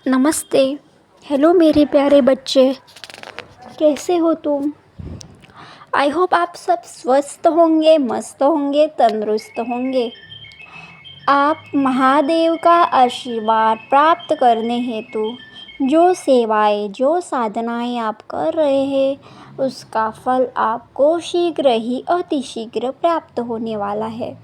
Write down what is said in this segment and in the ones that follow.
नमस्ते। हेलो मेरे प्यारे बच्चे, कैसे हो तुम? आई होप आप सब स्वस्थ होंगे, मस्त होंगे, तंदुरुस्त होंगे। आप महादेव का आशीर्वाद प्राप्त करने हेतु जो सेवाएं, जो साधनाएं आप कर रहे हैं, उसका फल आपको शीघ्र ही अतिशीघ्र प्राप्त होने वाला है।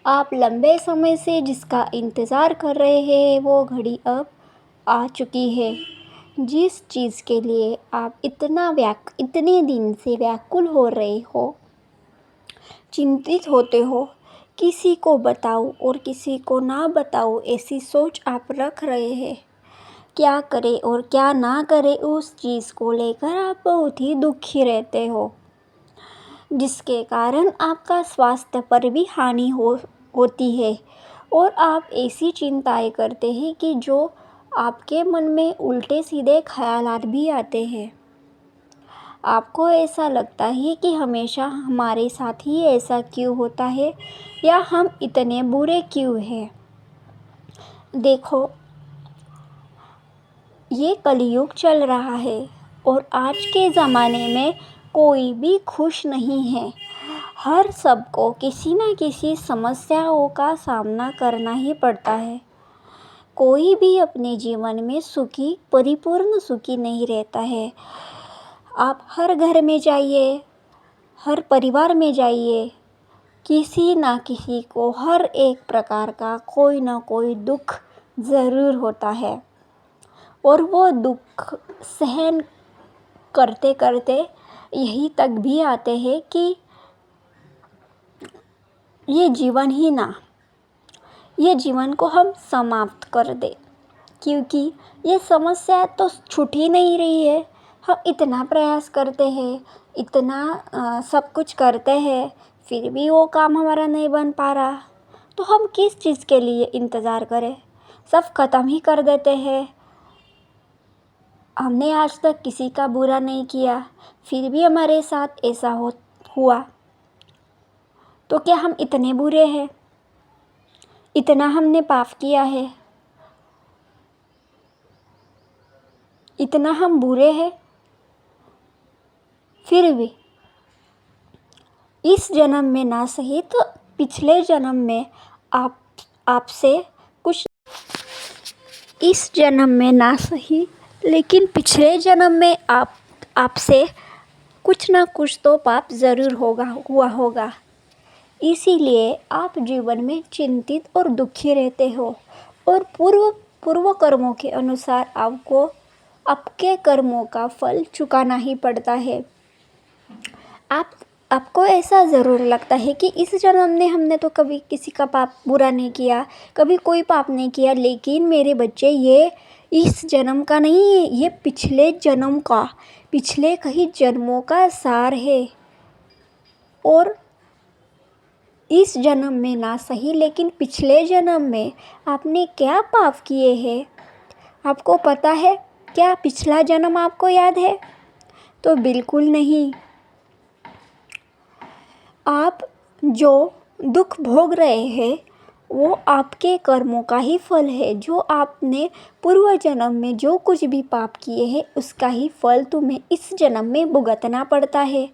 आप लंबे समय से जिसका इंतज़ार कर रहे हैं वो घड़ी अब आ चुकी है। जिस चीज़ के लिए आप इतने दिन से व्याकुल हो रहे हो, चिंतित होते हो, किसी को बताऊं और किसी को ना बताऊं ऐसी सोच आप रख रहे हैं। क्या करें और क्या ना करें उस चीज़ को लेकर आप बहुत ही दुखी रहते हो, जिसके कारण आपका स्वास्थ्य पर भी हानि होती है और आप ऐसी चिंताएं करते हैं कि जो आपके मन में उल्टे सीधे ख्यालात भी आते हैं। आपको ऐसा लगता है कि हमेशा हमारे साथ ही ऐसा क्यों होता है, या हम इतने बुरे क्यों हैं। देखो, ये कलयुग चल रहा है और आज के ज़माने में कोई भी खुश नहीं है। हर सबको किसी न किसी समस्याओं का सामना करना ही पड़ता है। कोई भी अपने जीवन में परिपूर्ण सुखी नहीं रहता है। आप हर घर में जाइए, हर परिवार में जाइए, किसी ना किसी को हर एक प्रकार का कोई ना कोई दुख ज़रूर होता है और वो दुख सहन करते करते यही तक भी आते हैं कि ये जीवन को हम समाप्त कर दें, क्योंकि ये समस्या तो छूट ही नहीं रही है। हम इतना प्रयास करते हैं, इतना सब कुछ करते हैं, फिर भी वो काम हमारा नहीं बन पा रहा। तो हम किस चीज़ के लिए इंतज़ार करें? सब ख़त्म ही कर देते हैं। हमने आज तक किसी का बुरा नहीं किया, फिर भी हमारे साथ ऐसा हुआ। तो क्या हम इतने बुरे हैं? इतना हमने पाप किया है? इतना हम बुरे हैं? फिर भी इस जन्म में ना सही तो पिछले जन्म में आपसे कुछ, इस जन्म में ना सही लेकिन पिछले जन्म में आपसे कुछ ना कुछ तो पाप ज़रूर हुआ होगा। इसीलिए आप जीवन में चिंतित और दुखी रहते हो और पूर्व कर्मों के अनुसार आपको आपके कर्मों का फल चुकाना ही पड़ता है। आपको ऐसा ज़रूर लगता है कि इस जन्म में हमने तो कभी किसी का पाप बुरा नहीं किया, कभी कोई पाप नहीं किया। लेकिन मेरे बच्चे, ये इस जन्म का नहीं है, ये पिछले जन्म का, पिछले कई जन्मों का सार है। और इस जन्म में ना सही लेकिन पिछले जन्म में आपने क्या पाप किए हैं, आपको पता है क्या? पिछला जन्म आपको याद है? तो बिल्कुल नहीं। आप जो दुख भोग रहे हैं वो आपके कर्मों का ही फल है। जो आपने पूर्व जन्म में जो कुछ भी पाप किए हैं उसका ही फल तुम्हें इस जन्म में भुगतना पड़ता है।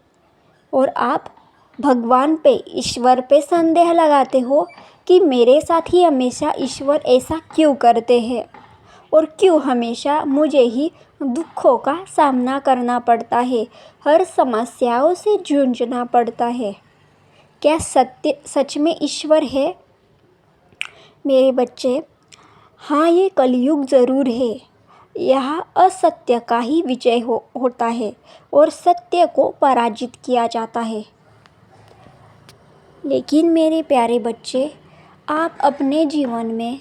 और आप भगवान पे, ईश्वर पे संदेह लगाते हो कि मेरे साथ ही हमेशा ईश्वर ऐसा क्यों करते हैं और क्यों हमेशा मुझे ही दुखों का सामना करना पड़ता है, हर समस्याओं से जूझना पड़ता है। क्या सच में ईश्वर है? मेरे बच्चे, हाँ, ये कलयुग ज़रूर है। यहाँ असत्य का ही विजय होता है और सत्य को पराजित किया जाता है। लेकिन मेरे प्यारे बच्चे, आप अपने जीवन में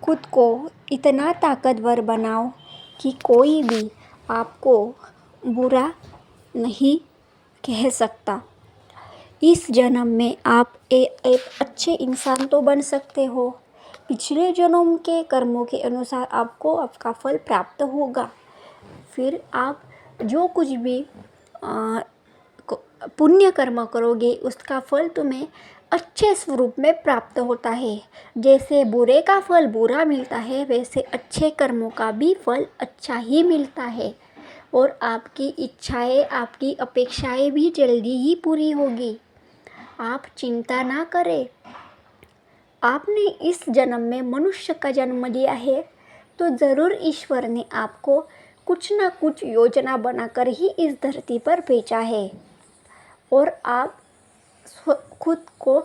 खुद को इतना ताकतवर बनाओ कि कोई भी आपको बुरा नहीं कह सकता। इस जन्म में आप एक अच्छे इंसान तो बन सकते हो। पिछले जन्म के कर्मों के अनुसार आपको आपका फल प्राप्त होगा। फिर आप जो कुछ भी पुण्य कर्म करोगे उसका फल तुम्हें अच्छे स्वरूप में प्राप्त होता है। जैसे बुरे का फल बुरा मिलता है, वैसे अच्छे कर्मों का भी फल अच्छा ही मिलता है। और आपकी इच्छाएं, आपकी अपेक्षाएं भी जल्दी ही पूरी होगी। आप चिंता ना करें। आपने इस जन्म में मनुष्य का जन्म लिया है, तो ज़रूर ईश्वर ने आपको कुछ ना कुछ योजना बनाकर ही इस धरती पर भेजा है। और आप खुद को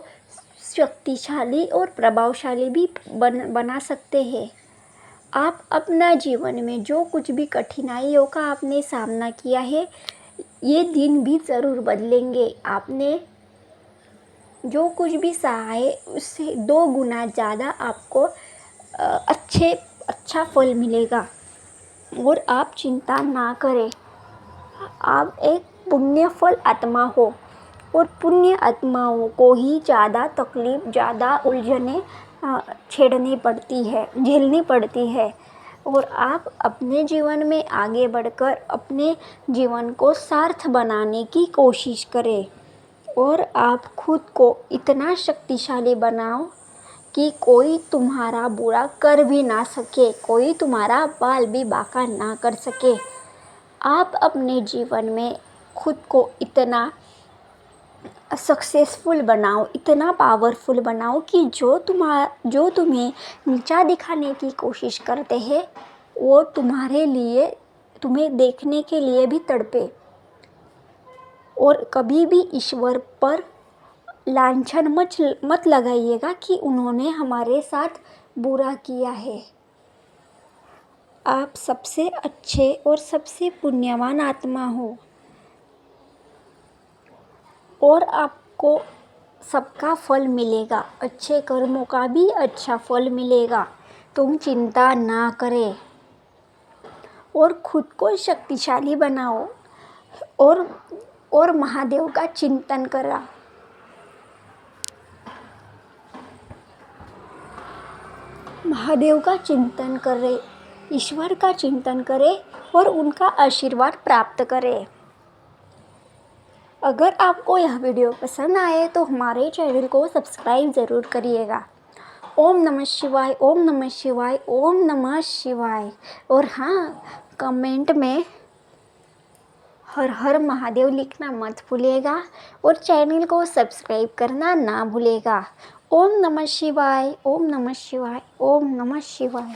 शक्तिशाली और प्रभावशाली भी बना सकते हैं। आप अपना जीवन में जो कुछ भी कठिनाइयों का आपने सामना किया है, ये दिन भी ज़रूर बदलेंगे। आपने जो कुछ भी सहा है, उससे 2 गुना ज़्यादा आपको अच्छा फल मिलेगा। और आप चिंता ना करें। आप एक पुण्य फल आत्मा हो, और पुण्य आत्माओं को ही ज़्यादा तकलीफ, ज़्यादा उलझनें झेलनी पड़ती है। और आप अपने जीवन में आगे बढ़कर अपने जीवन को सार्थ बनाने की कोशिश करें। और आप खुद को इतना शक्तिशाली बनाओ कि कोई तुम्हारा बुरा कर भी ना सके, कोई तुम्हारा बाल भी बांका ना कर सके। आप अपने जीवन में खुद को इतना सक्सेसफुल बनाओ, इतना पावरफुल बनाओ कि जो तुम्हें नीचा दिखाने की कोशिश करते हैं, वो तुम्हारे लिए, तुम्हें देखने के लिए भी तड़पे। और कभी भी ईश्वर पर लांछन मत लगाइएगा कि उन्होंने हमारे साथ बुरा किया है। आप सबसे अच्छे और सबसे पुण्यवान आत्मा हो, और आपको सबका फल मिलेगा। अच्छे कर्मों का भी अच्छा फल मिलेगा। तुम चिंता ना करें और खुद को शक्तिशाली बनाओ। और महादेव का चिंतन करा। महादेव का चिंतन करें, ईश्वर का चिंतन करें और उनका आशीर्वाद प्राप्त करें। अगर आपको यह वीडियो पसंद आए तो हमारे चैनल को सब्सक्राइब ज़रूर करिएगा। ओम नमः शिवाय, ओम नमः शिवाय, ओम नमः शिवाय। और हाँ, कमेंट में हर हर महादेव लिखना मत भूलिएगा और चैनल को सब्सक्राइब करना ना भूलिएगा। ओम नमः शिवाय, ओम नमः शिवाय, ओम नमः शिवाय।